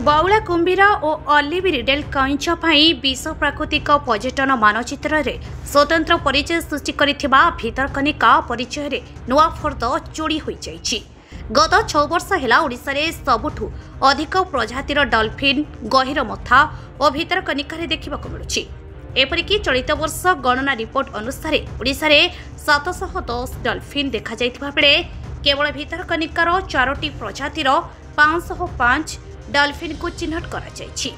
बाउला कुंभीर और ऑलिव रिडेल कईंच विश्व प्राकृतिक पर्यटन मानचित्र रे स्वतंत्र परिचय सृष्टि करिथिबा भितरकनिका परिचय रे नुआ फर्द जोड़ी होई जाइछि। गत 6 वर्ष हेला ओडिसा रे सबुठु अधिक प्रजातिर डॉल्फिन गहिर मथा और भितरकनिका रे देखिबाकु मिलुछि। एपरिकी चलित वर्ष गणना रिपोर्ट अनुसार ओडिसा रे 710 डॉल्फिन देखा जाइथिबा बेले केवल भितरकनिकार 4टी प्रजातिर 505 डॉल्फिन को चिन्हट करा जाइछि।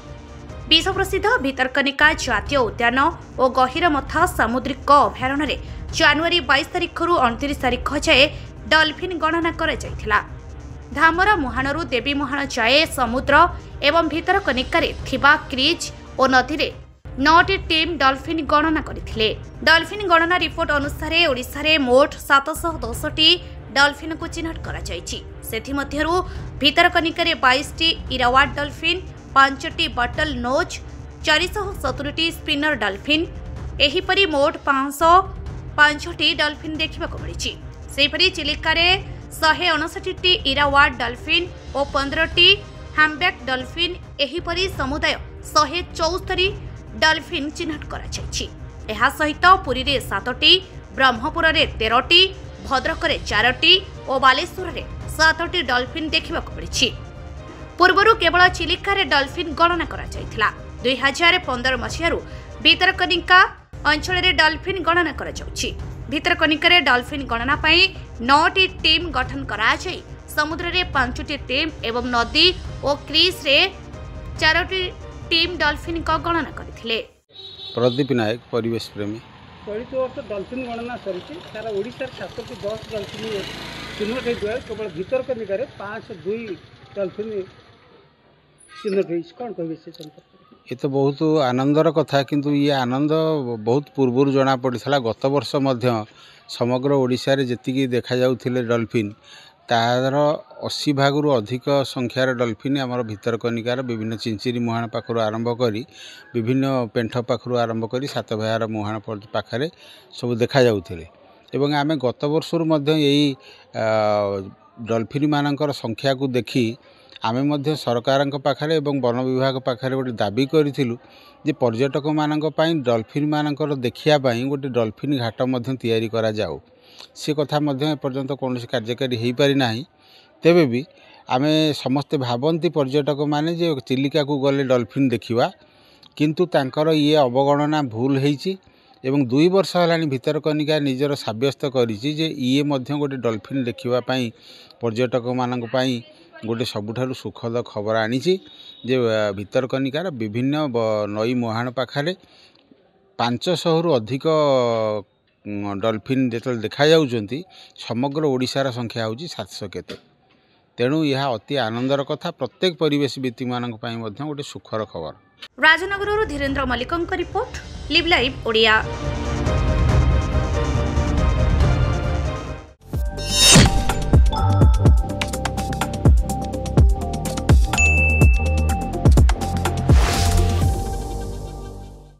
विश्व प्रसिद्ध भितरकनिका जातीय उद्यान और गहिर मथा सामुद्रिक अभयारण्य रे जनवरी 22 तारिख रु 29 तारिख जाए डॉल्फिन गणना करा जाइथिला। धामरा मुहाणरू देवी मुहाण जाए समुद्र एवं भितरकनिका रे थिबा क्रीज और नदी रे 9टी टीम डॉल्फिन गणना करथिले। डॉल्फिन गणना रिपोर्ट अनुसार ओडिसा रे मोट 710टी डॉल्फिन को चिन्हट करा जाइछि। सेथि मध्यरु भितरकनिका रे 22टी इरावाड डॉल्फिन, 5टी बटल नोज, 470टी स्पिनर डॉल्फिन एहिपरि मोट 505टी डॉल्फिन देखिबाकु मिलिछि। सेहिपरि चिलिका रे 159टी इरावाड डॉल्फिन और 15टी हैम्बैक डॉल्फिन एहिपरि समुदाय 174 डॉल्फिन चिन्हट करा जाइछि। एहा सहित पुरी रे 7टी, ब्रह्मपुर रे 13टी, भद्रक रे 4टी और बालेश्वर रे 7टी डॉल्फिन देखिबाकु मिलिछि। पूर्वरु केवल चिलिका रे डॉल्फिन गणना करा जाइथिला। 2015 मसिहारु भितरकनिका अंचल रे डॉल्फिन गणना करा जाउछि। भितरकनिका रे डॉल्फिन गणना पई 9टी टीम गठन करा जाई समुद्र रे 5टी टीम एवं नदी और क्रीज रे 4टी टीम डॉल्फिन का गणना करथिले। प्रदीप नायक परिवेश प्रेमी। चलित वर्ष डॉल्फिन गणना सरी सारा ओडिशा 710 डॉल्फिन चिन्हट होता केवल भितरकनिका 502 डॉल्फिन चिन्हट हो कौन कहे से संपर्क ये तो बहुत आनंदर कथा किंतु ये आनंद बहुत पूर्व जना पड़ा। गत वर्ष समग्र ओडिशा रे जेतिकी देखा जाउथिले डॉल्फिन तार 80 भाग अधिक संख्यार डॉल्फिन आमर भितरकनिकार विभिन्न चिंचिरी मुहाण पाखर आरंभ करी विभिन्न पेंठ पाखर आरंभ करी सात भायार मुहाण पाखरे सब देखा जाउथिले एवं आमे गत वर्षर मध्य यही डॉल्फिन मानकर संख्या को देखी आमे मध्य सरकार पाखरे एवं वन विभाग पाखरे गोटे दाबी करिथिलु जे पर्यटक मानक पई डॉल्फिन मानकर देखिया पई गोटे डॉल्फिन घाट मध्य तैयारी करा जाऊ। से कथा मध्य एपर्यंत कौन कार्यकारी हो पारि नाही। तेबे भी आमे समस्ते भावंती पर्यटक माने जे चिलिका को गले डॉल्फिन देखिबा किंतु तांकर ये अवगणना भूल होईची एवं 2 वर्ष हलानी भितरकनिका निजर साब्यस्त करिची जे ये मध्य गोटे डॉल्फिन देखिबा पई पर्यटक मानक पई गोटे सबुठारु सुखद खबर आनीची जे भितरकनिकार विभिन्न नई मुहाण पाखरे 500 रु अधिक डॉल्फिन जो देखा जाउछंती समग्र ओडिशार संख्या होची 700 केते। तेणु यह अति आनंदर कथा प्रत्येक परिवेशवित्ती मानक पई मध्य गोटे सुखर खबर। राजनगर धीरेन्द्र मल्लिकଙ୍କ रिपोर्ट लिव लाइव ओडिया।